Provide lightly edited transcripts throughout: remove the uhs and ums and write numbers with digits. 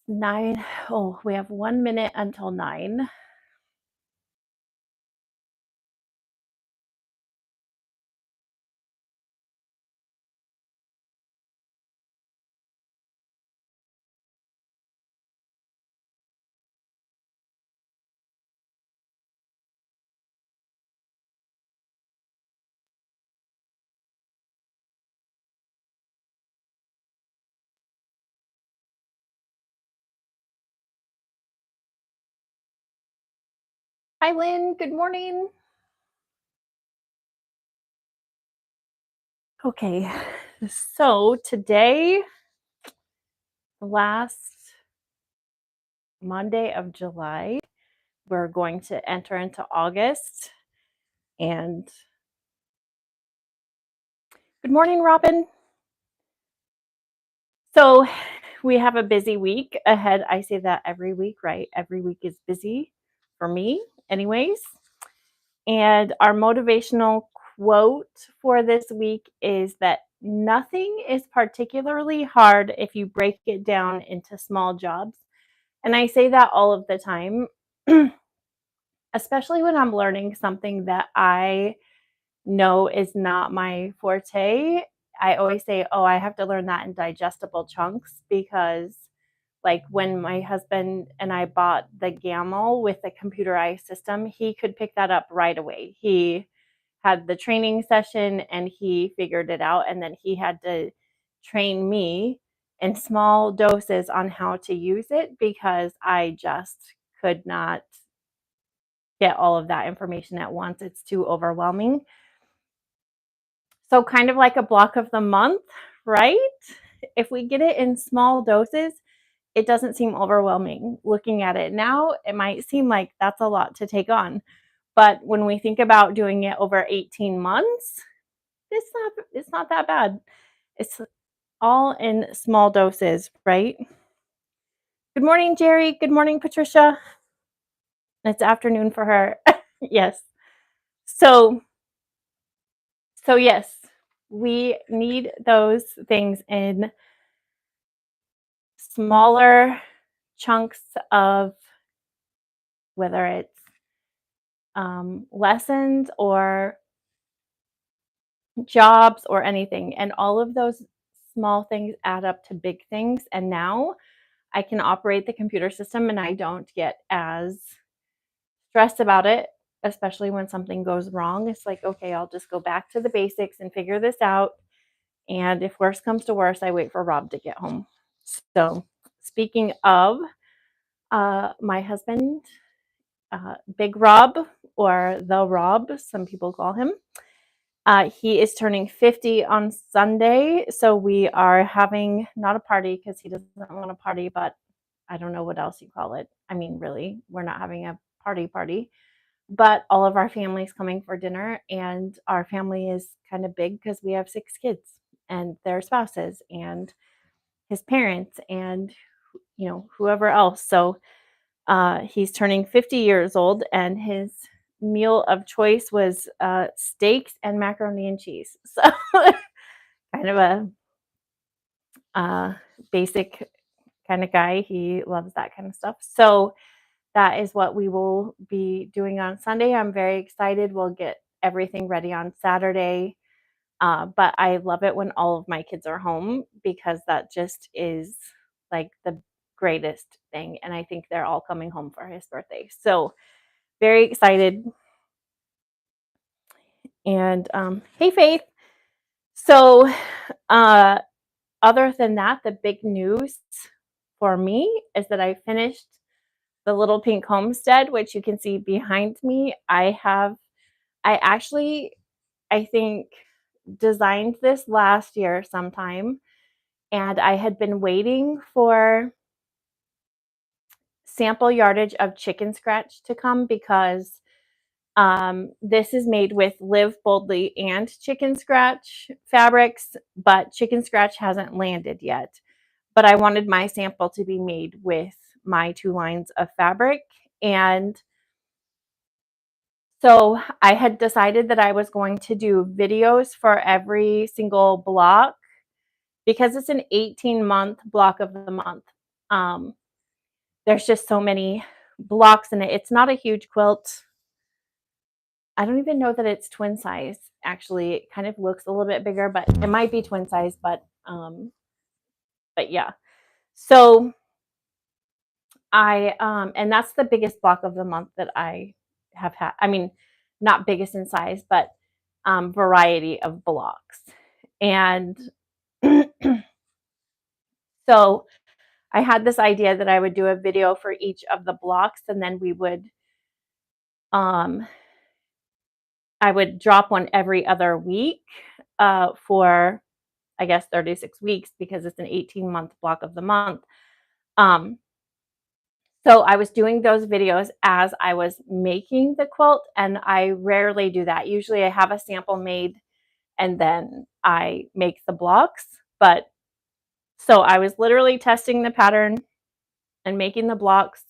9. Oh, we have 1 minute until 9. Hi, Lynn. Good morning. Okay, so today, the last Monday of July, we're going to enter into August. And good morning, Robin. So we have a busy week ahead. I say that every week, right? Every week is busy for me, anyways. And our motivational quote for this week is that nothing is particularly hard if you break it down into small jobs. And I say that all of the time, especially when I'm learning something that I know is not my forte. I always say, oh, I have to learn that in digestible chunks because, like, when my husband and I bought the Gamel with the computerized system, he could pick that up right away. He had the training session and he figured it out. And then he had to train me in small doses on how to use it because I just could not get all of that information at once. It's too overwhelming. So, kind of like a block of the month, right? If we get it in small doses, it doesn't seem overwhelming. Looking at it now, it might seem like that's a lot to take on. But when we think about doing it over 18 months, it's not that bad. It's all in small doses, right? Good morning, Jerry. Good morning, Patricia. It's afternoon for her. Yes. So yes, we need those things in smaller chunks of whether it's lessons or jobs or anything. And all of those small things add up to big things. And now I can operate the computer system and I don't get as stressed about it, especially when something goes wrong. It's like, okay, I'll just go back to the basics and figure this out. And if worse comes to worse, I wait for Rob to get home. So, speaking of my husband, Big Rob, or the Rob, some people call him. He is turning 50 on Sunday, so we are having not a party because he doesn't want a party, but I don't know what else you call it. I mean, really, we're not having a party, but all of our family's coming for dinner, and our family is kind of big because we have 6 kids and their spouses and his parents and whoever else. So he's turning 50 years old, and his meal of choice was steaks and macaroni and cheese. So kind of a basic kind of guy. He loves that kind of stuff. So that is what we will be doing on Sunday. I'm very excited. We'll get everything ready on Saturday. But I love it when all of my kids are home because that just is like the greatest thing. And I think they're all coming home for his birthday. So very excited. And hey, Faith. So, other than that, the big news for me is that I finished the Little Pink Homestead, which you can see behind me. I actually, I think, designed this last year sometime, and I had been waiting for sample yardage of chicken scratch to come because this is made with Live Boldly and Chicken Scratch fabrics, but Chicken Scratch hasn't landed yet. But I wanted my sample to be made with my 2 lines of fabric. And so I had decided that I was going to do videos for every single block because it's an 18-month block of the month. there's just so many blocks in it. It's not a huge quilt. I don't even know that it's twin size. Actually, it kind of looks a little bit bigger, but it might be twin size. But yeah. So and that's the biggest block of the month that I have had. I mean, not biggest in size, but variety of blocks. And so I had this idea that I would do a video for each of the blocks, and then um, I would drop one every other week for, I guess, 36 weeks because it's an 18-month block of the month. Um, so I was doing those videos as I was making the quilt, and I rarely do that. Usually I have a sample made and then I make the blocks. But so I was literally testing the pattern and making the blocks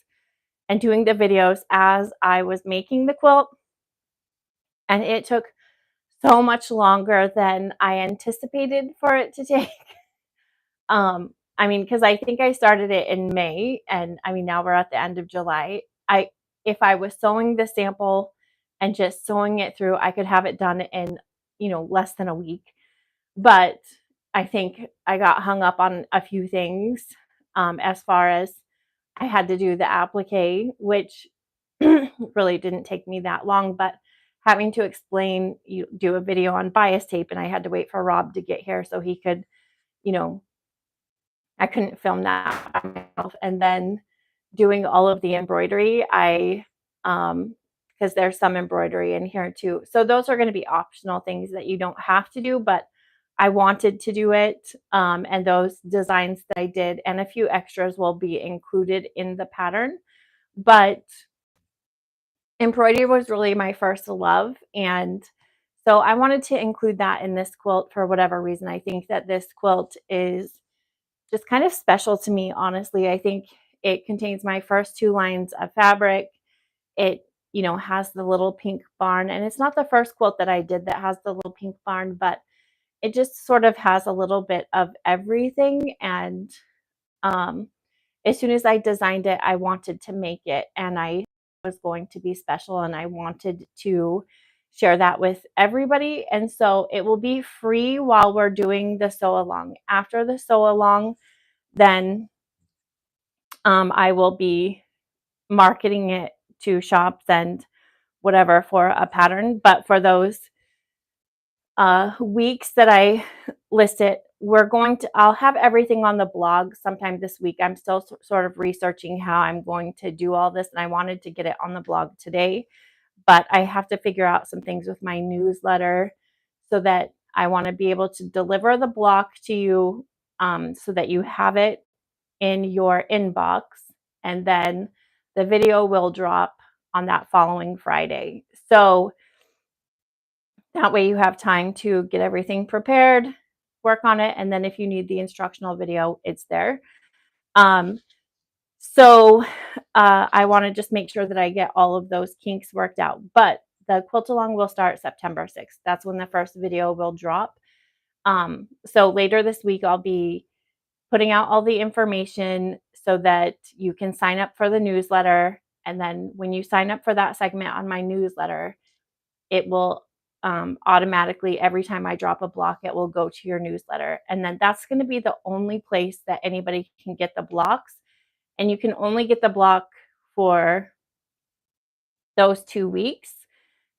and doing the videos as I was making the quilt. And it took so much longer than I anticipated for it to take. I mean, because I think I started it in May, and I mean, now we're at the end of July. If I was sewing the sample and just sewing it through, I could have it done in, less than a week. But I think I got hung up on a few things, as far as I had to do the applique, which really didn't take me that long, but having to do a video on bias tape, and I had to wait for Rob to get here so he could, you know, I couldn't film that by myself. And then doing all of the embroidery, because there's some embroidery in here too. So those are going to be optional things that you don't have to do, but I wanted to do it. And those designs that I did and a few extras will be included in the pattern. But embroidery was really my first love. And so I wanted to include that in this quilt for whatever reason. I think that this quilt is just kind of special to me, honestly. I think it contains my first 2 lines of fabric. It, has the little pink barn, and it's not the first quilt that I did that has the little pink barn, but it just sort of has a little bit of everything. And um, as soon as I designed it, I wanted to make it, and I was going to be special, and I wanted to share that with everybody. And so it will be free while we're doing the sew along. After the sew along, then I will be marketing it to shops and whatever for a pattern. But for those weeks that I list it, I'll have everything on the blog sometime this week. I'm still sort of researching how I'm going to do all this, and I wanted to get it on the blog today, but I have to figure out some things with my newsletter so that I want to be able to deliver the block to you, so that you have it in your inbox, and then the video will drop on that following Friday. So that way you have time to get everything prepared, work on it, and then if you need the instructional video, it's there. So I want to just make sure that I get all of those kinks worked out. But the quilt along will start September 6th. That's when the first video will drop. So later this week, I'll be putting out all the information so that you can sign up for the newsletter. And then when you sign up for that segment on my newsletter, it will automatically, every time I drop a block, it will go to your newsletter. And then that's going to be the only place that anybody can get the blocks. And you can only get the block for those 2 weeks.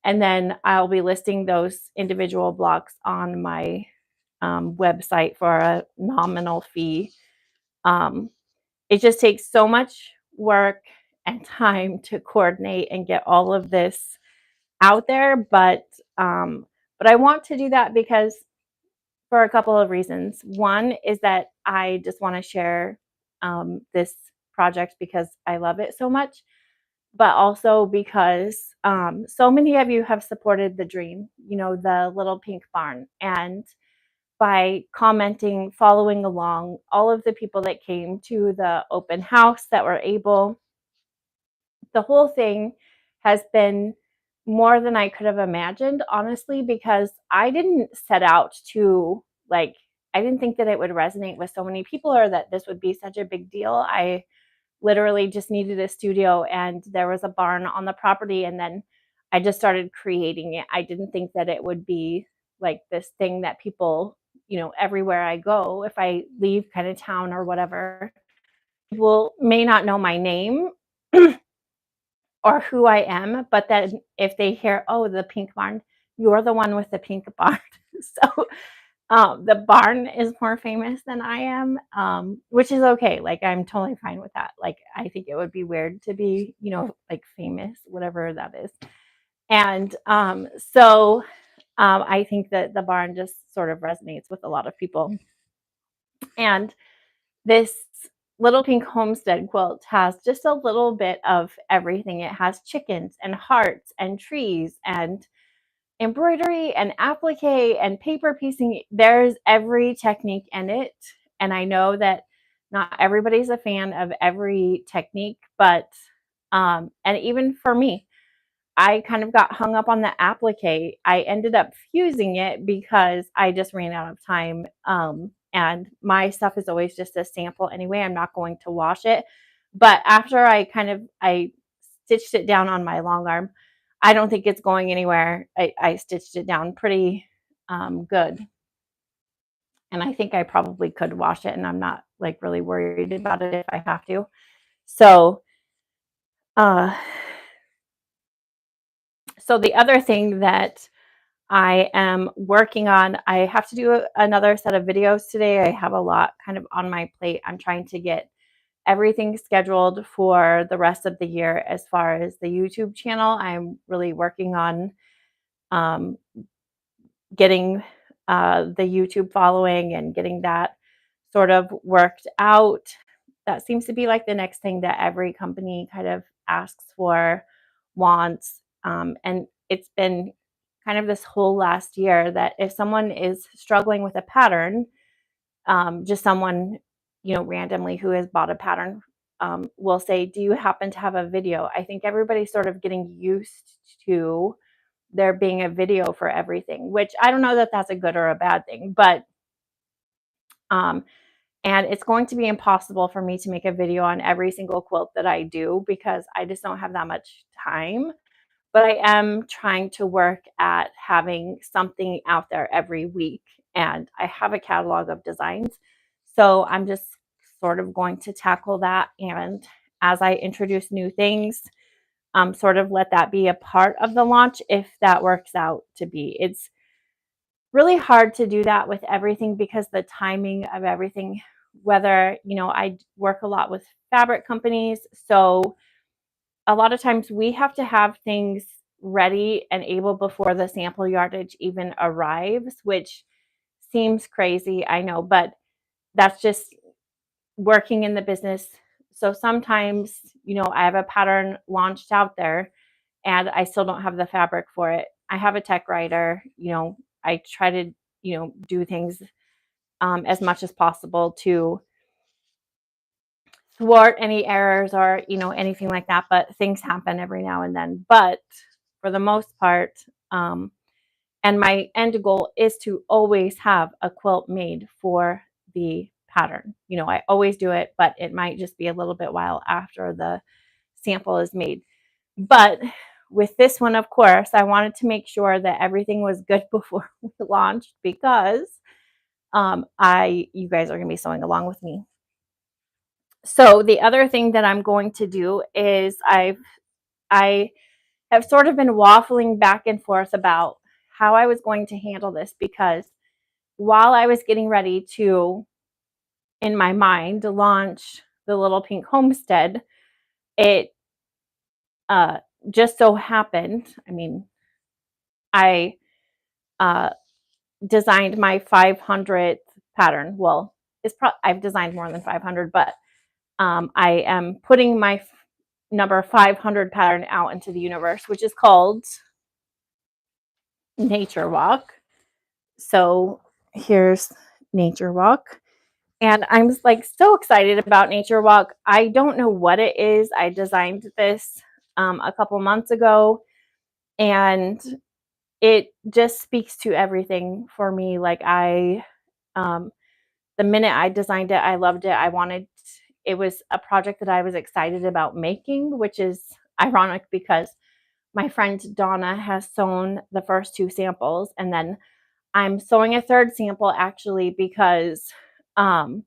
And then I'll be listing those individual blocks on my website for a nominal fee. It just takes so much work and time to coordinate and get all of this out there, but I want to do that because for a couple of reasons. One is that I just want to share this project because I love it so much, but also because so many of you have supported the dream, the little pink barn, and by commenting, following along, all of the people that came to the open house that were able, the whole thing has been more than I could have imagined, honestly, because I didn't set out to, I didn't think that it would resonate with so many people or that this would be such a big deal. literally just needed a studio, and there was a barn on the property, and then I just started creating it. I didn't think that it would be like this thing that people, everywhere I go, if I leave kind of town or whatever, people may not know my name or who I am, but then if they hear, "Oh, the pink barn, you're the one with the pink barn." So, the barn is more famous than I am, which is okay. Like, I'm totally fine with that. Like, I think it would be weird to be, like famous, whatever that is. And so I think that the barn just sort of resonates with a lot of people. And this Little Pink Homestead quilt has just a little bit of everything. It has chickens and hearts and trees and embroidery and applique and paper piecing. There's every technique in it. And I know that not everybody's a fan of every technique, but and even for me, I kind of got hung up on the applique. I ended up fusing it because I just ran out of time. And my stuff is always just a sample anyway. I'm not going to wash it. But after I stitched it down on my long arm, I don't think it's going anywhere. I stitched it down pretty good. And I think I probably could wash it, and I'm not like really worried about it if I have to. So uh so the other thing that I am working on, I have to do another set of videos today. I have a lot kind of on my plate. I'm trying to get everything scheduled for the rest of the year as far as the YouTube channel. I'm really working on um, getting the YouTube following and getting that sort of worked out. That seems to be like the next thing that every company kind of asks for, wants. And it's been kind of this whole last year that if someone is struggling with a pattern, just someone, randomly who has bought a pattern, will say, "Do you happen to have a video?" I think everybody's sort of getting used to there being a video for everything, which I don't know that that's a good or a bad thing, but um, and it's going to be impossible for me to make a video on every single quilt that I do because I just don't have that much time. But I am trying to work at having something out there every week. And I have a catalog of designs. So I'm just sort of going to tackle that. And as I introduce new things, sort of let that be a part of the launch if that works out to be. It's really hard to do that with everything because the timing of everything, whether, I work a lot with fabric companies. So a lot of times we have to have things ready and able before the sample yardage even arrives, which seems crazy, I know, but that's just working in the business. So sometimes, I have a pattern launched out there and I still don't have the fabric for it. I have a tech writer, I try to, do things as much as possible to thwart any errors or, anything like that. But things happen every now and then. But for the most part, and my end goal is to always have a quilt made for the pattern. I always do it, but it might just be a little bit while after the sample is made. But with this one, of course, I wanted to make sure that everything was good before we launched because you guys are going to be sewing along with me. So the other thing that I'm going to do is I have sort of been waffling back and forth about how I was going to handle this because while I was getting ready to, in my mind, launch the Little Pink Homestead, it just so happened, I uh, designed my 500th pattern. Well, I've designed more than 500, but I am putting my number 500 pattern out into the universe, which is called Nature Walk. So here's Nature Walk. And I'm like so excited about Nature Walk. I don't know what it is. I designed this a couple months ago, and it just speaks to everything for me. Like the minute I designed it, I loved it. I wanted it was a project that I was excited about making, which is ironic because my friend Donna has sewn the first 2 samples, and then I'm sewing a 3rd sample actually because um,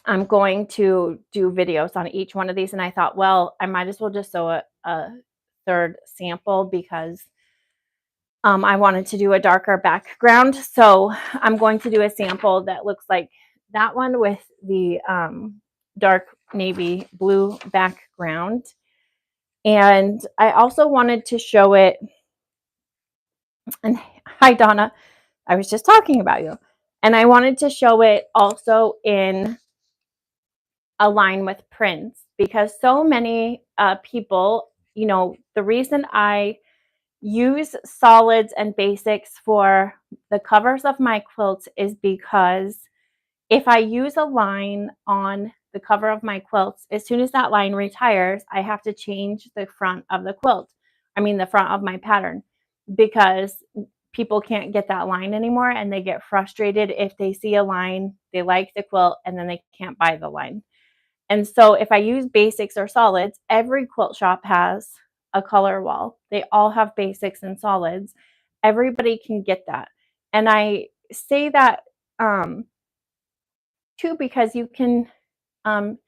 I'm going to do videos on each one of these, and I thought, well, I might as well just sew a 3rd sample because I wanted to do a darker background. So I'm going to do a sample that looks like that one with the dark navy blue background. And I also wanted to show it, and hi Donna, I was just talking about you. And I wanted to show it also in a line with prints because so many people, you know, the reason I use solids and basics for the covers of my quilts is because if I use a line on the cover of my quilts, as soon as that line retires, I have to change the front of the quilt. I mean, the front of my pattern, because people can't get that line anymore and they get frustrated if they see a line, they like the quilt, and then they can't buy the line. And so if I use basics or solids, every quilt shop has a color wall. They all have basics and solids. Everybody can get that. And I say that too because you can um,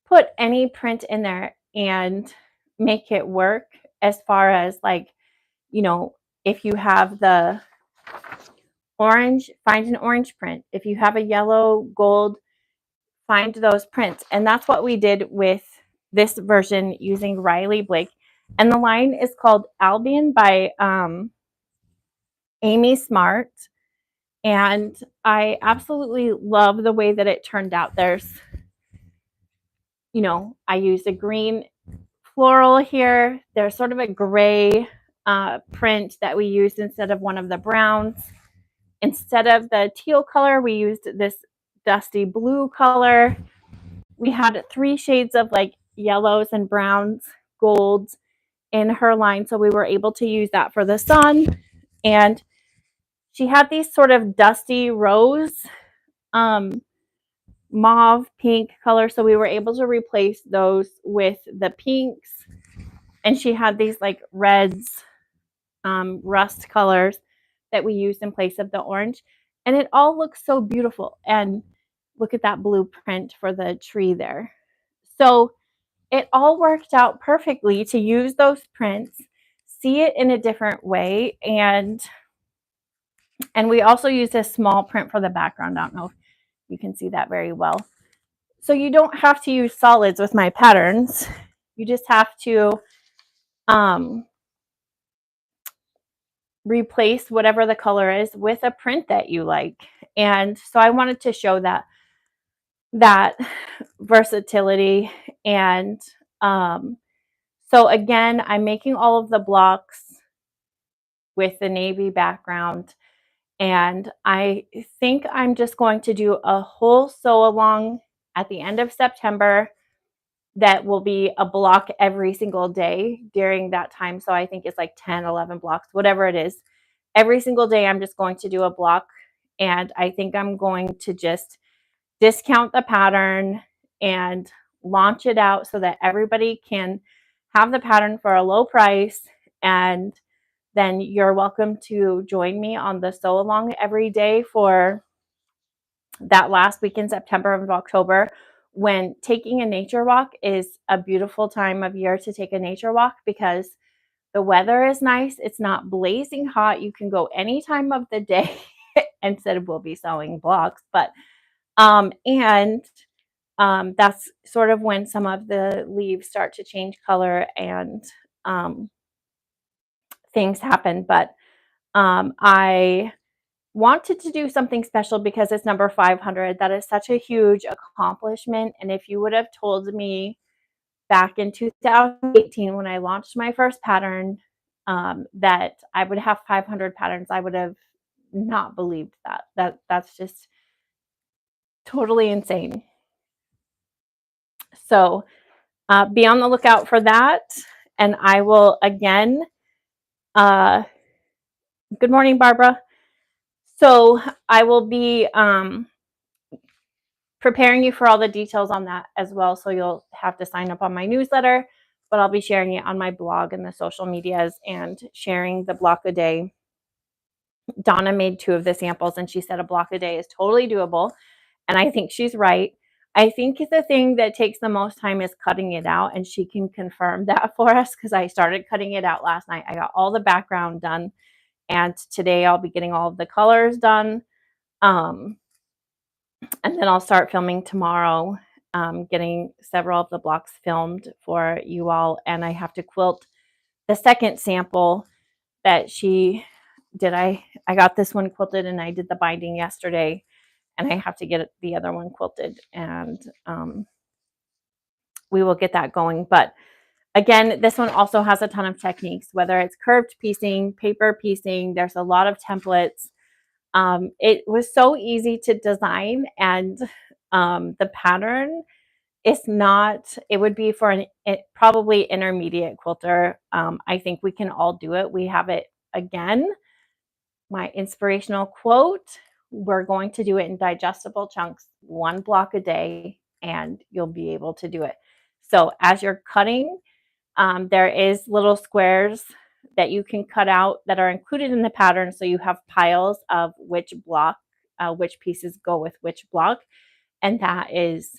put any print in there and make it work as far as like, you know, if you have the orange, find an orange print. If you have a yellow, gold, find those prints. And that's what we did with this version using Riley Blake. And the line is called Albion by Amy Smart. And I absolutely love the way that it turned out. There's, you know, I used a green floral here. There's sort of a gray print that we used instead of one of the browns. Instead of the teal color, we used this dusty blue color. We had 3 shades of like yellows and browns, golds in her line. So we were able to use that for the sun. And she had these sort of dusty rose, mauve, pink color. So we were able to replace those with the pinks. And she had these like reds, rust colors that we used in place of the orange. And it all looks so beautiful. And look at that blueprint for the tree there. So it all worked out perfectly to use those prints, see it in a different way. And we also used a small print for the background. I don't know if you can see that very well. So you don't have to use solids with my patterns. You just have to replace whatever the color is with a print that you like. And so I wanted to show that versatility. And so again, I'm making all of the blocks with the navy background. And I think I'm just going to do a whole sew along at the end of September that will be a block every single day during that time. So I think it's like 10, 11 blocks, whatever it is. Every single day, I'm just going to do a block. And I think I'm going to just discount the pattern and launch it out so that everybody can have the pattern for a low price. And then you're welcome to join me on the sew along every day for that last week in September and October, when taking a nature walk is a beautiful time of year to take a nature walk because the weather is nice. It's not blazing hot. You can go any time of the day and said we'll be sewing blocks. But that's sort of when some of the leaves start to change color and things happen. But I wanted to do something special because it's number 500. That is such a huge accomplishment. And if you would have told me back in 2018 when I launched my first pattern that I would have 500 patterns, I would have not believed that. That's just totally insane. So be on the lookout for that. And I will again, good morning, Barbara. So I will be preparing you for all the details on that as well. So you'll have to sign up on my newsletter, but I'll be sharing it on my blog and the social medias and sharing the block a day. Donna made 2 of the samples and she said a block a day is totally doable. And I think she's right. I think the thing that takes the most time is cutting it out, and she can confirm that for us because I started cutting it out last night. I got all the background done, and today I'll be getting all of the colors done. And then I'll start filming tomorrow, getting several of the blocks filmed for you all. And I have to quilt the second sample that she did. I got this one quilted and I did the binding yesterday, and I have to get the other one quilted, and we will get that going. But again, this one also has a ton of techniques, whether it's curved piecing, paper piecing. There's a lot of templates. It was so easy to design, and the pattern is not, it would be for probably intermediate quilter. I think we can all do it. We have it. Again, my inspirational quote: we're going to do it in digestible chunks, 1 block a day, and you'll be able to do it. So as you're cutting, there is little squares that you can cut out that are included in the pattern. So you have piles of which block, which pieces go with which block. And that is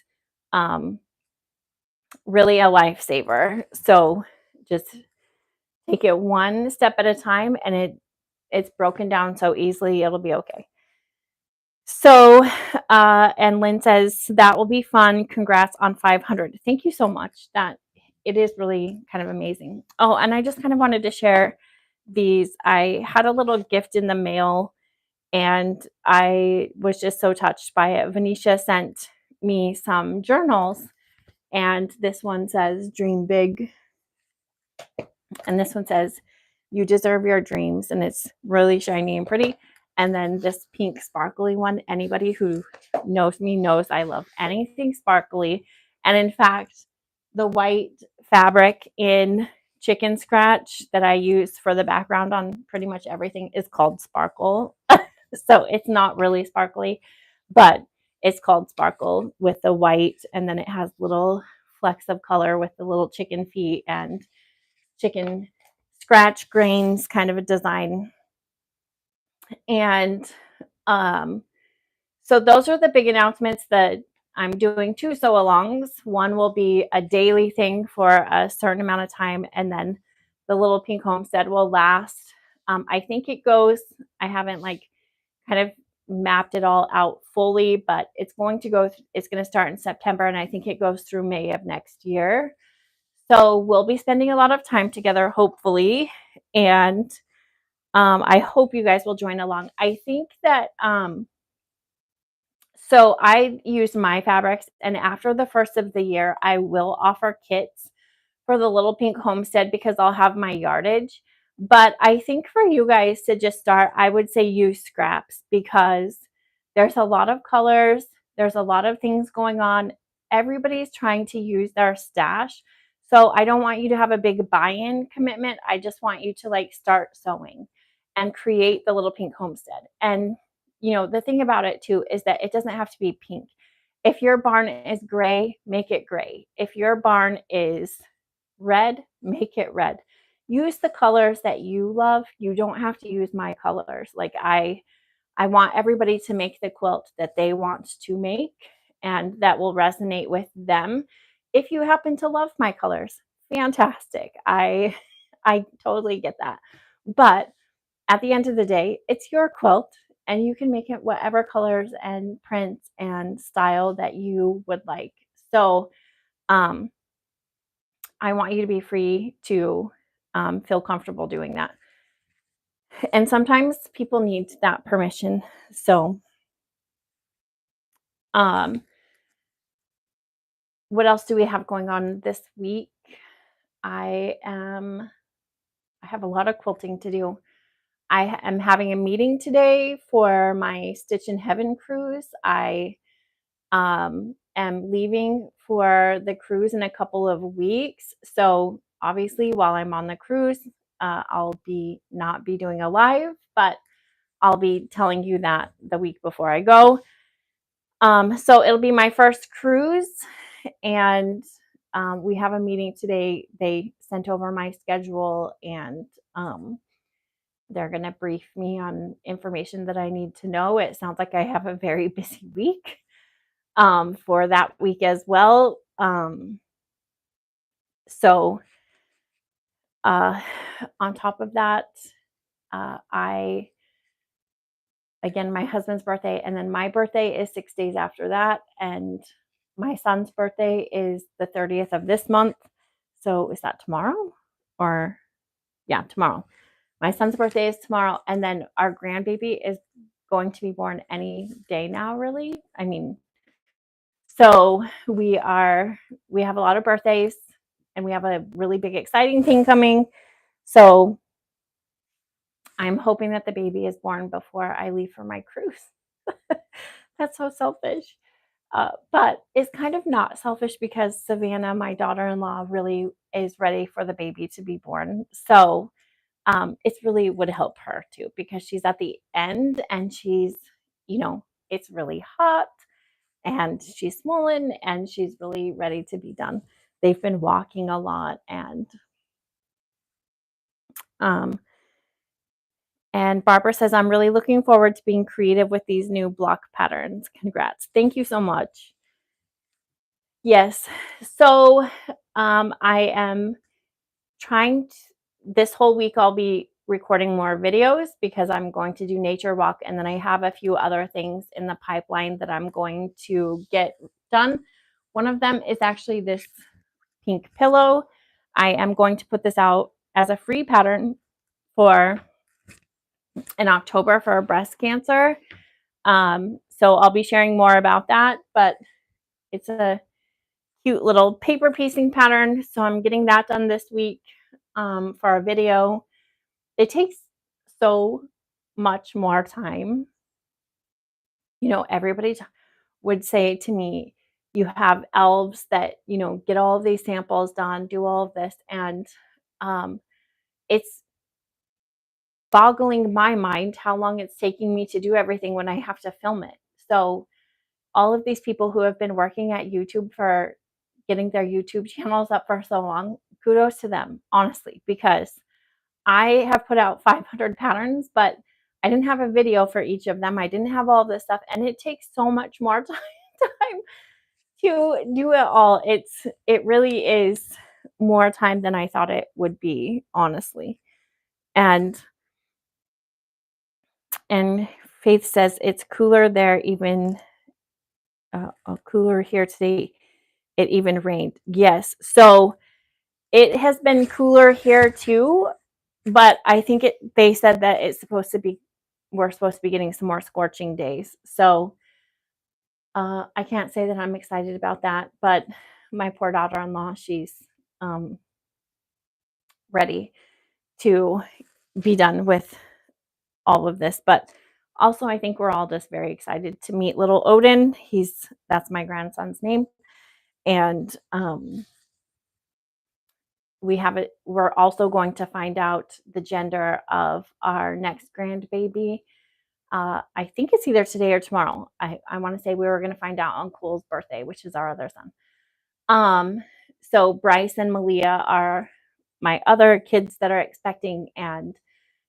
really a lifesaver. So just take it one step at a time, and it's broken down so easily, it'll be okay. So, and Lynn says, that will be fun. Congrats on 500. Thank you so much. That it is really kind of amazing. Oh, and I just kind of wanted to share these. I had a little gift in the mail, and I was just so touched by it. Venetia sent me some journals, and this one says, Dream Big. And this one says, You deserve your dreams. And it's really shiny and pretty. And then this pink sparkly one, anybody who knows me knows I love anything sparkly. And in fact, the white fabric in Chicken Scratch that I use for the background on pretty much everything is called Sparkle. So it's not really sparkly, but it's called Sparkle with the white. And then it has little flecks of color with the little chicken feet and chicken scratch grains kind of a design. And so those are the big announcements that I'm doing 2 sew-alongs. One will be a daily thing for a certain amount of time, and then the Little Pink Homestead will last. I think it goes, I haven't kind of mapped it all out fully, but it's going to start in September, and I think it goes through May of next year. So we'll be spending a lot of time together, hopefully, and I hope you guys will join along. I think that so I use my fabrics, and after the first of the year, I will offer kits for the Little Pink Homestead because I'll have my yardage. But I think for you guys to just start, I would say use scraps because there's a lot of colors, there's a lot of things going on. Everybody's trying to use their stash. So I don't want you to have a big buy-in commitment. I just want you to start sewing and create the Little Pink Homestead. And the thing about it too is that it doesn't have to be pink. If your barn is gray, make it gray. If your barn is red, make it red. Use the colors that you love. You don't have to use my colors. I want everybody to make the quilt that they want to make and that will resonate with them. If you happen to love my colors, fantastic. I totally get that. But at the end of the day, it's your quilt, and you can make it whatever colors and prints and style that you would like. So I want you to be free to feel comfortable doing that. And sometimes people need that permission. So what else do we have going on this week? I have a lot of quilting to do. I am having a meeting today for my Stitch in Heaven cruise. I am leaving for the cruise in a couple of weeks. So obviously while I'm on the cruise, I'll not be doing a live, but I'll be telling you that the week before I go. So it'll be my first cruise, and we have a meeting today. They sent over my schedule, and um, they're going to brief me on information that I need to know. It sounds like I have a very busy week for that week as well. So uh, on top of that, I again, my husband's birthday, and then my birthday is 6 days after that, and my son's birthday is the 30th of this month. So is that tomorrow? Or yeah, tomorrow. My son's birthday is tomorrow, and then our grandbaby is going to be born any day now, really. I mean, so we have a lot of birthdays, and we have a really big exciting thing coming. So I'm hoping that the baby is born before I leave for my cruise. That's so selfish. But it's kind of not selfish because Savannah, my daughter-in-law, really is ready for the baby to be born. So it's really would help her too because she's at the end and she's, you know, it's really hot and she's swollen and she's really ready to be done. They've been walking a lot um, and Barbara says, I'm really looking forward to being creative with these new block patterns. Congrats. Thank you so much. Yes. So I am trying to, this whole week I'll be recording more videos because I'm going to do nature walk, and then I have a few other things in the pipeline that I'm going to get done. One of them is actually this pink pillow. I am going to put this out as a free pattern for in October for breast cancer. So I'll be sharing more about that, but it's a cute little paper piecing pattern. So I'm getting that done this week for a video. It takes so much more time. You know, everybody would say to me, you have elves that, you know, get all of these samples done, do all of this. And um, it's boggling my mind how long it's taking me to do everything when I have to film it. So all of these people who have been working at YouTube for getting their YouTube channels up for so long, kudos to them, honestly, because I have put out 500 patterns, but I didn't have a video for each of them. I didn't have all this stuff, and it takes so much more time to do it all. It really is more time than I thought it would be, honestly. And Faith says it's cooler there, even cooler here today. It even rained. Yes. So it has been cooler here too, but I think they said that we're supposed to be getting some more scorching days. So I can't say that I'm excited about that, but my poor daughter-in-law, she's um, ready to be done with all of this. But also, I think we're all just very excited to meet little Odin. That's my grandson's name, and we're also going to find out the gender of our next grandbaby. I think it's either today or tomorrow. I want to say we were going to find out on Cole's birthday, which is our other son. So Bryce and Malia are my other kids that are expecting, and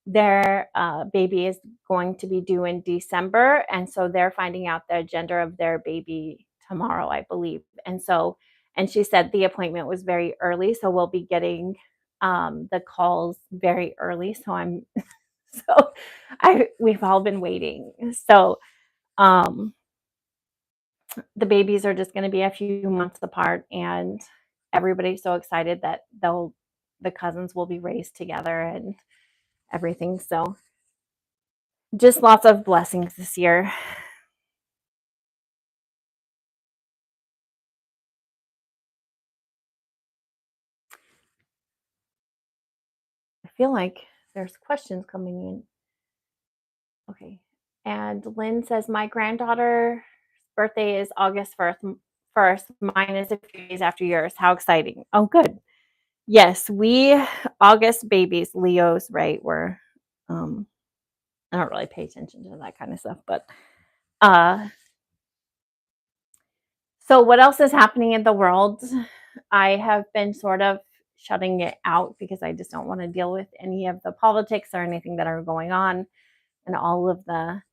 their baby is going to be due in December. And so they're finding out the gender of their baby tomorrow, I believe. And she said the appointment was very early. So we'll be getting the calls very early. So we've all been waiting. So um, the babies are just going to be a few months apart, and everybody's so excited that the cousins will be raised together and everything. So just lots of blessings this year. I feel like there's questions coming in. Okay. And Lynn says, my granddaughter's birthday is August 1st. Mine is a few days after yours. How exciting. Oh, good. Yes, we August babies, Leos, right? Um, I don't really pay attention to that kind of stuff, but So what else is happening in the world? I have been sort of shutting it out because I just don't want to deal with any of the politics or anything that are going on and all of the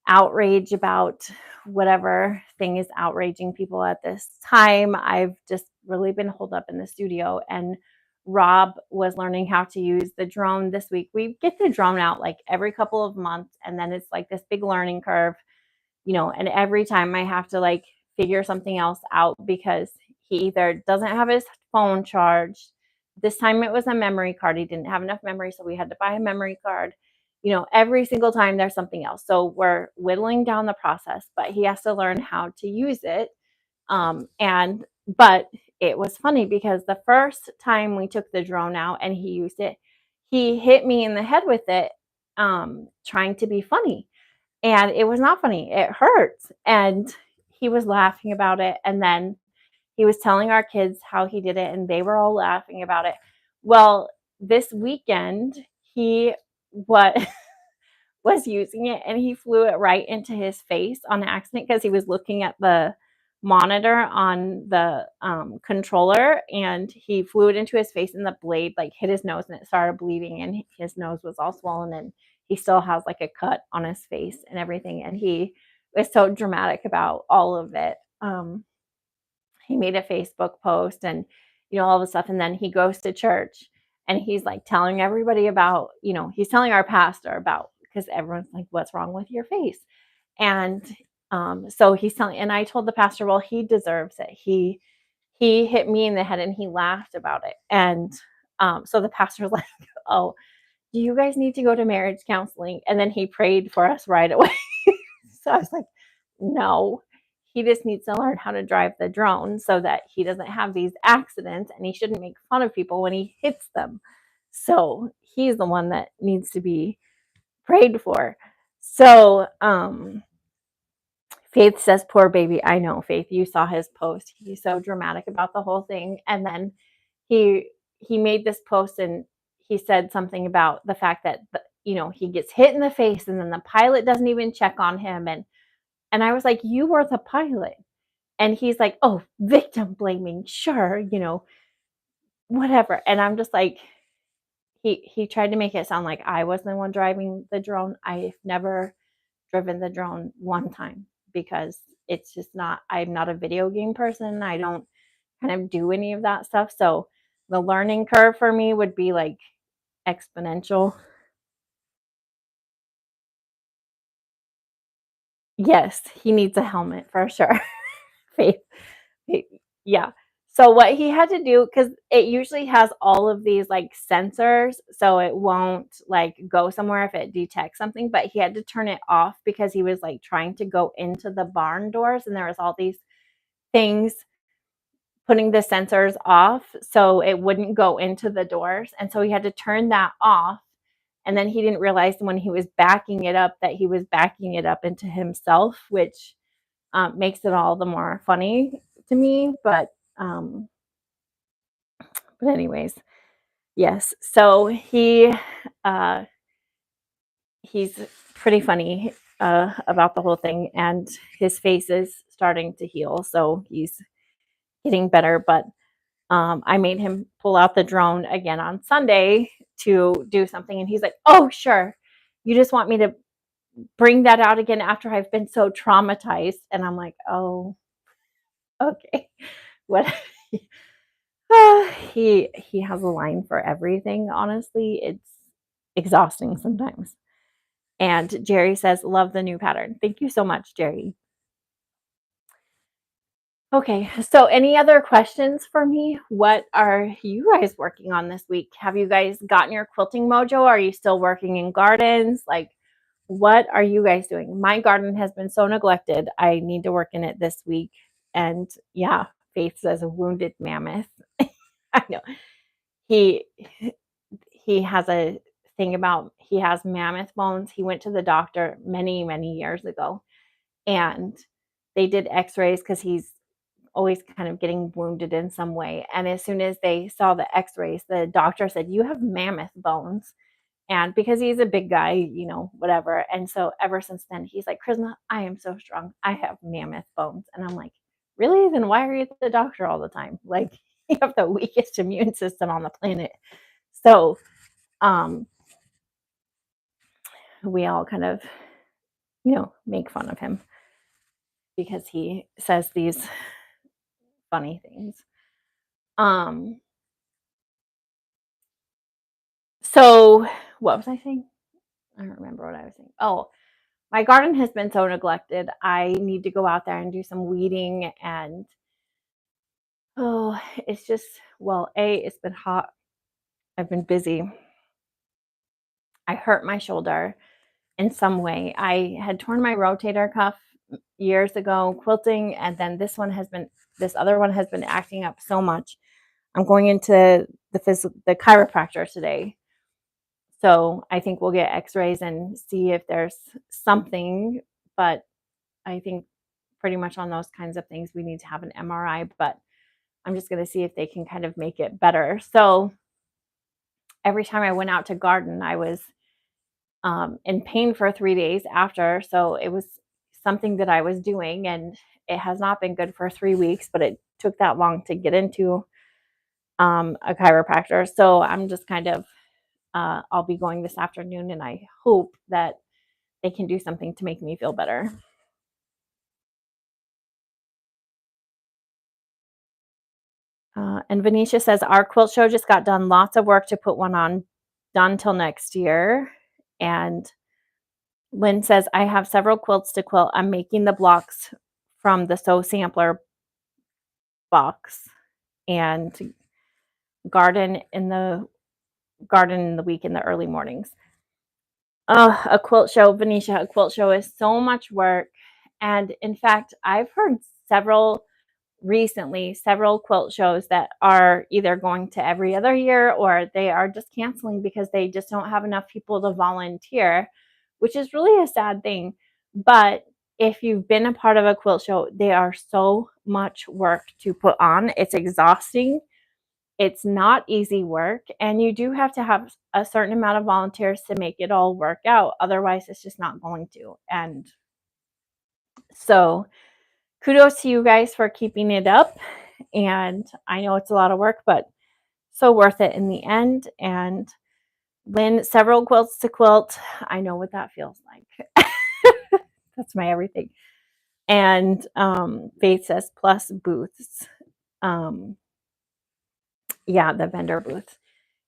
outrage about whatever thing is outraging people at this time. I've just really been holed up in the studio, and Rob was learning how to use the drone this week. We get the drone out like every couple of months, and then it's like this big learning curve, and every time I have to like figure something else out because he either doesn't have his phone charged. This time it was a memory card. He didn't have enough memory, so we had to buy a memory card. Every single time there's something else. So we're whittling down the process, but he has to learn how to use it. But it was funny because the first time we took the drone out and he used it, he hit me in the head with it, trying to be funny. And it was not funny. It hurts. And he was laughing about it. And then he was telling our kids how he did it, and they were all laughing about it. Well, this weekend, he what was using it and he flew it right into his face on accident because he was looking at the monitor on the controller, and he flew it into his face, and the blade like hit his nose and it started bleeding, and his nose was all swollen, and he still has like a cut on his face and everything, and he was so dramatic about all of it. He made a Facebook post and all the stuff, and then he goes to church and he's like telling everybody about, he's telling our pastor about, because everyone's like, what's wrong with your face? And so he's telling, and I told the pastor, well, he deserves it. He hit me in the head and he laughed about it. And so the pastor's like, oh, do you guys need to go to marriage counseling? And then he prayed for us right away. So I was like, no, he just needs to learn how to drive the drone so that he doesn't have these accidents, and he shouldn't make fun of people when he hits them. So he's the one that needs to be prayed for. So Faith says, poor baby. I know, Faith, you saw his post. He's so dramatic about the whole thing. And then he made this post and he said something about the fact that he gets hit in the face and then the pilot doesn't even check on him, and I was like, you were the pilot. And he's like, oh, victim blaming, sure, whatever. And I'm just like, he tried to make it sound like I was the one driving the drone. I've never driven the drone one time because it's just not, I'm not a video game person. I don't kind of do any of that stuff. So the learning curve for me would be like exponential. Yes, he needs a helmet for sure. Faith. Yeah. So what he had to do, because it usually has all of these like sensors, so it won't like go somewhere if it detects something, but he had to turn it off because he was like trying to go into the barn doors, and there was all these things putting the sensors off so it wouldn't go into the doors. And so he had to turn that off. And then he didn't realize when he was backing it up that he was backing it up into himself, which makes it all the more funny to me. But anyways, yes. So he's pretty funny about the whole thing, and his face is starting to heal, so he's getting better. But I made him pull out the drone again on Sunday to do something, and he's like, "Oh, sure. You just want me to bring that out again after I've been so traumatized?" And I'm like, "Oh, okay." What? He has a line for everything, honestly. It's exhausting sometimes. And Jerry says, "Love the new pattern." Thank you so much, Jerry. Okay, so any other questions for me? What are you guys working on this week? Have you guys gotten your quilting mojo? Are you still working in gardens? Like, what are you guys doing? My garden has been so neglected. I need to work in it this week. And yeah, Faith says a wounded mammoth. I know. He he has a thing about, he has mammoth bones. He went to the doctor many, many years ago, and they did x-rays because he's always kind of getting wounded in some way. And as soon as they saw the x-rays, the doctor said, you have mammoth bones. And because he's a big guy, whatever. And so ever since then, he's like, Krisna, I am so strong. I have mammoth bones. And I'm like, really? Then why are you at the doctor all the time? Like, you have the weakest immune system on the planet. So, um, we all kind of, make fun of him because he says these funny things. Um, so what was I saying? I don't remember what I was saying. Oh, my garden has been so neglected. I need to go out there and do some weeding and it's just it's been hot. I've been busy. I hurt my shoulder in some way. I had torn my rotator cuff years ago quilting, and then this other one has been acting up so much. I'm going into the chiropractor today. So I think we'll get x-rays and see if there's something, but I think pretty much on those kinds of things we need to have an MRI, but I'm just going to see if they can kind of make it better. So every time I went out to garden, I was in pain for 3 days after. So it was something that I was doing, and it has not been good for 3 weeks, but it took that long to get into a chiropractor. So I'm just kind of, I'll be going this afternoon, and I hope that they can do something to make me feel better. And Venetia says, our quilt show just got done. Lots of work to put one on, done till next year. And Lynn says, I have several quilts to quilt. I'm making the blocks from the Sew Sampler box and garden in the week in the early mornings. Oh, a quilt show, Venetia, a quilt show is so much work. And in fact, I've heard several quilt shows that are either going to every other year or they are just canceling because they just don't have enough people to volunteer, which is really a sad thing. But if you've been a part of a quilt show, they are so much work to put on. It's exhausting. It's not easy work, and you do have to have a certain amount of volunteers to make it all work out. Otherwise, it's just not going to. And so, kudos to you guys for keeping it up. And I know it's a lot of work, but so worth it in the end. And Lynn, several quilts to quilt. I know what that feels like. That's my everything. And Faith says plus booths. Yeah, the vendor booths.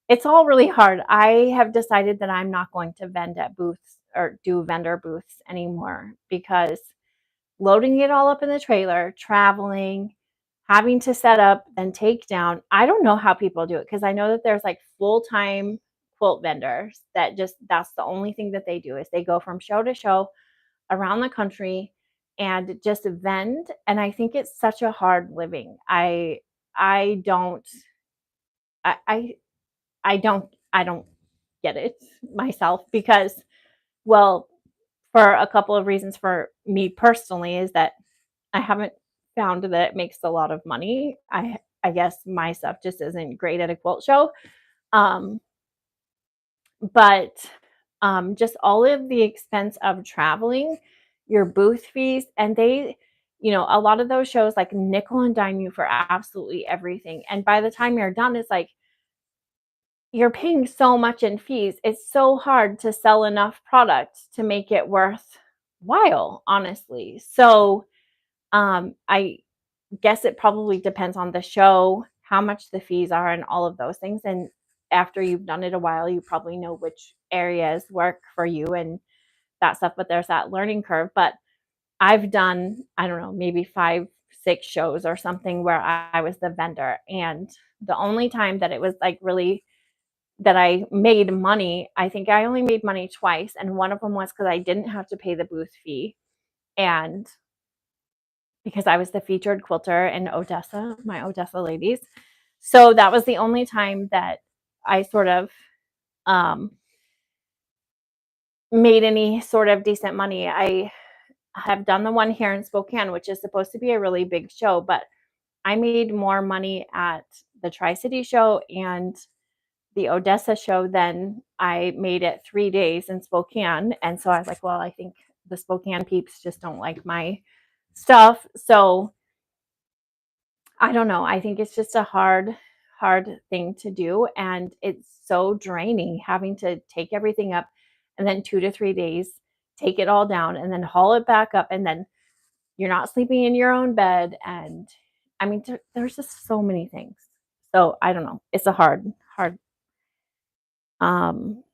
It's all really hard. I have decided that I'm not going to vend at booths or do vendor booths anymore because loading it all up in the trailer, traveling, having to set up, then take down. I don't know how people do it because I know that there's like full-time quilt vendors that's the only thing that they do is they go from show to show around the country and just vend. And I think it's such a hard living. I don't I I don't get it myself because, well, for a couple of reasons for me personally is that I haven't found that it makes a lot of money. I guess my stuff just isn't great at a quilt show. Um, but just all of the expense of traveling, your booth fees, and a lot of those shows like nickel and dime you for absolutely everything. And by the time you're done, it's like you're paying so much in fees. It's so hard to sell enough product to make it worthwhile, honestly. So I guess it probably depends on the show, how much the fees are, and all of those things. And after you've done it a while, you probably know which areas work for you and that stuff. But there's that learning curve. But I've done, I don't know, maybe 5, 6 shows or something where I was the vendor. And the only time that it was like really that I made money, I think I only made money twice. And one of them was because I didn't have to pay the booth fee. And because I was the featured quilter in Odessa, my Odessa ladies. So that was the only time that I sort of um, made any sort of decent money. I have done the one here in Spokane, which is supposed to be a really big show, but I made more money at the Tri City show and the Odessa show than I made at 3 days in Spokane. And so I was like, well, I think the Spokane peeps just don't like my stuff. So I don't know. I think it's just a hard thing to do, and it's so draining having to take everything up and then 2 to 3 days, take it all down and then haul it back up, and then you're not sleeping in your own bed, and I mean, there's just so many things. So, I don't know. It's a hard, um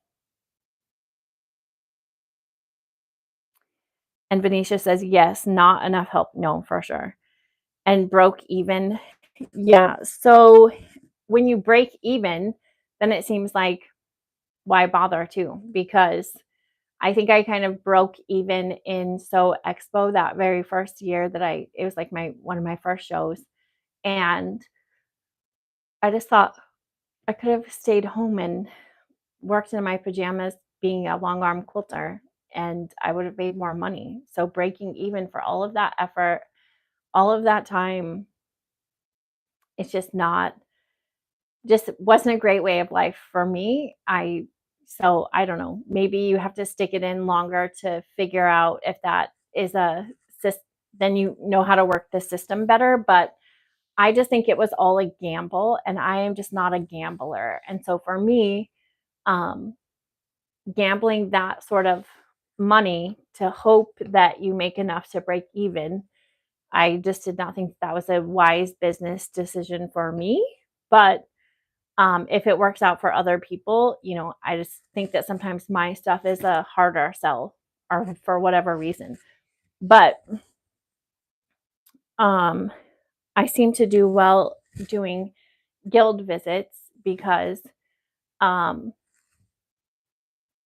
and Venetia says, "Yes, not enough help." No, for sure. And broke even. Yeah, so when you break even, then it seems like why bother too? Because I think I kind of broke even in Sew Expo that very first year that it was like my one of my first shows. And I just thought I could have stayed home and worked in my pajamas being a long arm quilter and I would have made more money. So breaking even for all of that effort, all of that time, it's just wasn't a great way of life for me. I don't know, maybe you have to stick it in longer to figure out if that is then you know how to work the system better, but I just think it was all a gamble and I am just not a gambler. And so for me, um gambling that sort of money to hope that you make enough to break even, I just did not think that was a wise business decision for me. But if it works out for other people, I just think that sometimes my stuff is a harder sell or for whatever reason. But um, I seem to do well doing guild visits because um,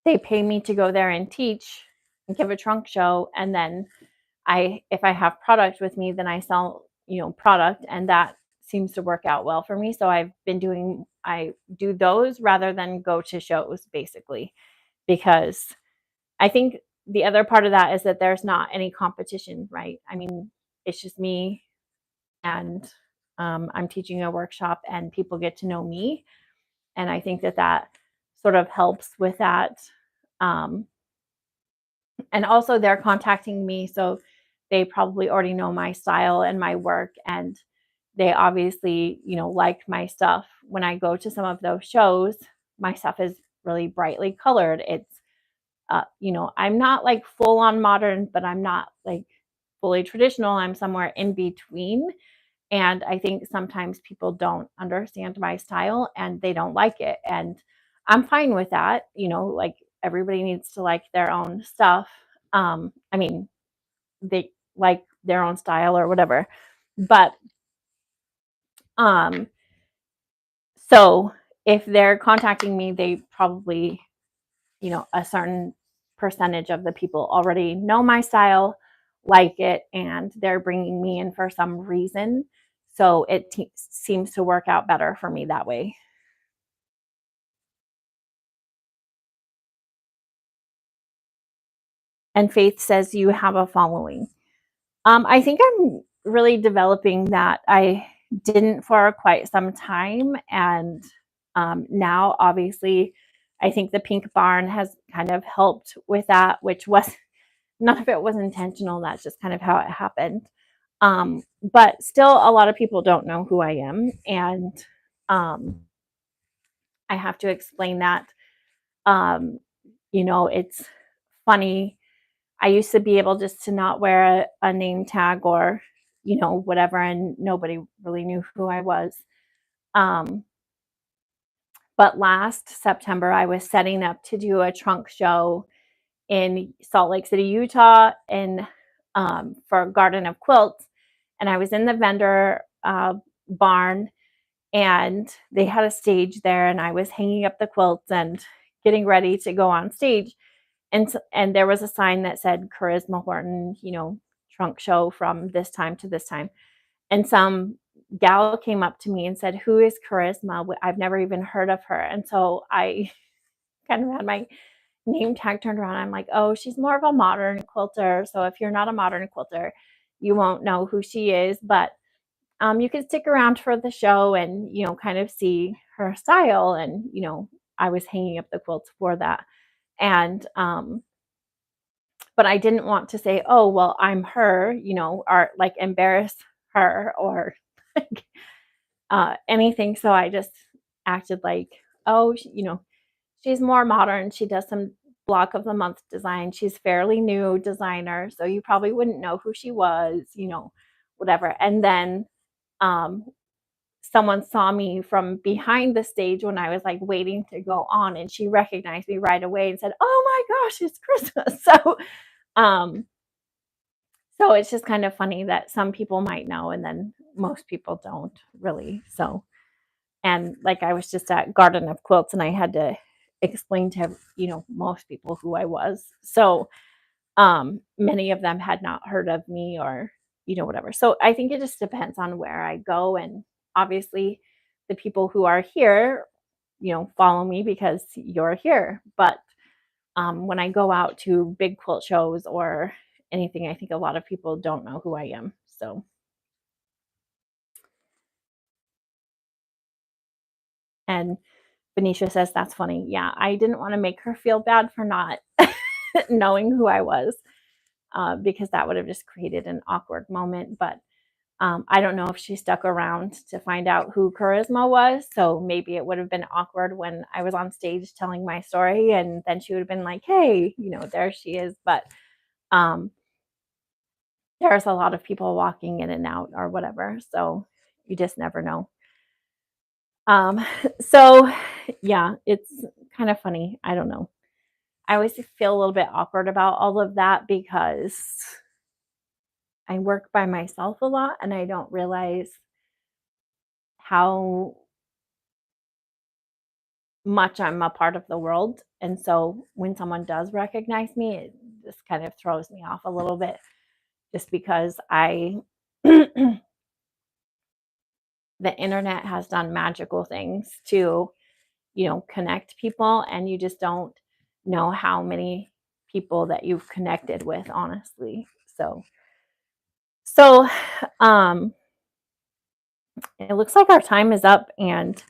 they pay me to go there and teach and give a trunk show. And then if I have product with me, then I sell, product. And that seems to work out well for me. So I do those rather than go to shows basically because I think the other part of that is that there's not any competition, right? I mean, it's just me and I'm teaching a workshop and people get to know me. And I think that sort of helps with that. Um, and also, they're contacting me. So they probably already know my style and my work. And they obviously, like my stuff. When I go to some of those shows, my stuff is really brightly colored. I'm not like full on modern, but I'm not like fully traditional. I'm somewhere in between. And I think sometimes people don't understand my style and they don't like it. And I'm fine with that. Like everybody needs to like their own stuff. I mean, they like their own style or whatever. But um, so if they're contacting me, they probably a certain percentage of the people already know my style, like it, and they're bringing me in for some reason. So it seems to work out better for me that way. And Faith says you have a following. I think I'm really developing that. I didn't for quite some time. And now, obviously, I think the Pink Barn has kind of helped with that, which was none of it was intentional. That's just kind of how it happened. But still, a lot of people don't know who I am. And I have to explain that. Um, it's funny. I used to be able just to not wear a name tag or, whatever, and nobody really knew who I was. Um, but last September, I was setting up to do a trunk show in Salt Lake City, Utah, in for Garden of Quilts, and I was in the vendor barn, and they had a stage there, and I was hanging up the quilts and getting ready to go on stage, and there was a sign that said Charisma Horton, trunk show from this time to this time, and some gal came up to me and said, "Who is Charisma? I've never even heard of her." And so I kind of had my name tag turned around. I'm like, "Oh, she's more of a modern quilter. So if you're not a modern quilter, you won't know who she is. But you can stick around for the show and, kind of see her style." And, I was hanging up the quilts for that. And, but I didn't want to say, "Oh, well, I'm her," or like embarrass her or like anything. So I just acted like, oh, she's more modern. She does some block of the month design. She's fairly new designer, so you probably wouldn't know who she was, whatever. And then um, someone saw me from behind the stage when I was like waiting to go on, and she recognized me right away and said, "Oh my gosh, it's Christmas." Um, so it's just kind of funny that some people might know and then most people don't really. So, and like I was just at Garden of Quilts and I had to explain to, most people who I was. So, many of them had not heard of me or, whatever. So I think it just depends on where I go. And obviously, the people who are here, follow me because you're here. But when I go out to big quilt shows or anything, I think a lot of people don't know who I am. So, and Venetia says that's funny. Yeah, I didn't want to make her feel bad for not knowing who I was, because that would have just created an awkward moment. But I don't know if she stuck around to find out who Charisma was. So maybe it would have been awkward when I was on stage telling my story, and then she would have been like, "Hey, there she is." But um, there's a lot of people walking in and out or whatever, so you just never know. Um, so yeah, it's kind of funny. I don't know. I always feel a little bit awkward about all of that because I work by myself a lot and I don't realize how much I'm a part of the world. And so when someone does recognize me, it just kind of throws me off a little bit just because the internet has done magical things to, connect people, and you just don't know how many people that you've connected with, honestly. So um it looks like our time is up, and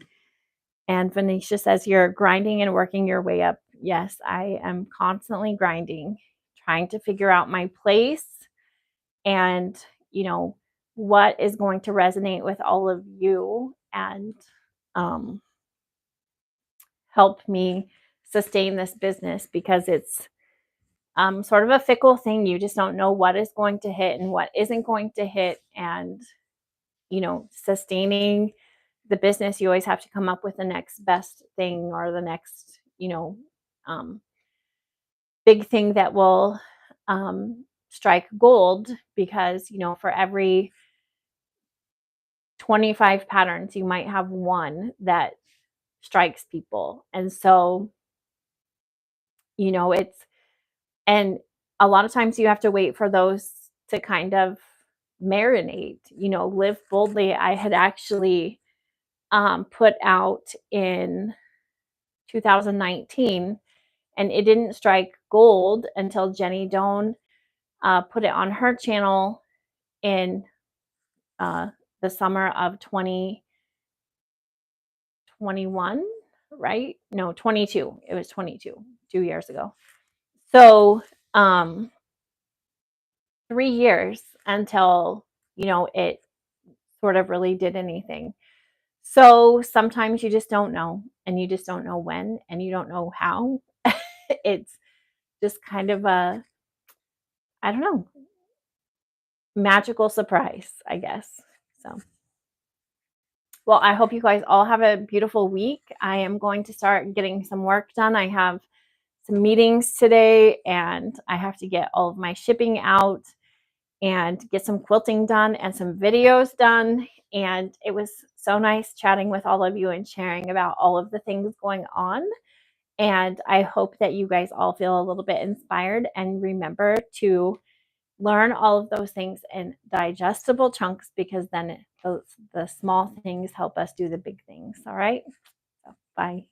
Venetia says you're grinding and working your way up. Yes, I am constantly grinding, trying to figure out my place and, what is going to resonate with all of you and um, help me sustain this business, because it's sort of a fickle thing. You just don't know what is going to hit and what isn't going to hit. And, sustaining the business, you always have to come up with the next best thing or the next, um, big thing that will strike gold, because, for every 25 patterns, you might have one that strikes people. And so, it's, and a lot of times you have to wait for those to kind of marinate, live boldly. I had actually put out in 2019, and it didn't strike gold until Jenny Doan put it on her channel in uh, the summer of 2021, right? No, 22. It was 22, 2 years ago. So 3 years until, it sort of really did anything. So sometimes you just don't know, and you just don't know when, and you don't know how. It's just kind of a, I don't know, magical surprise, I guess. So, well, I hope you guys all have a beautiful week. I am going to start getting some work done. I have some meetings today, and I have to get all of my shipping out and get some quilting done and some videos done. And it was so nice chatting with all of you and sharing about all of the things going on. And I hope that you guys all feel a little bit inspired, and remember to learn all of those things in digestible chunks, because then the small things help us do the big things. All right. So, bye.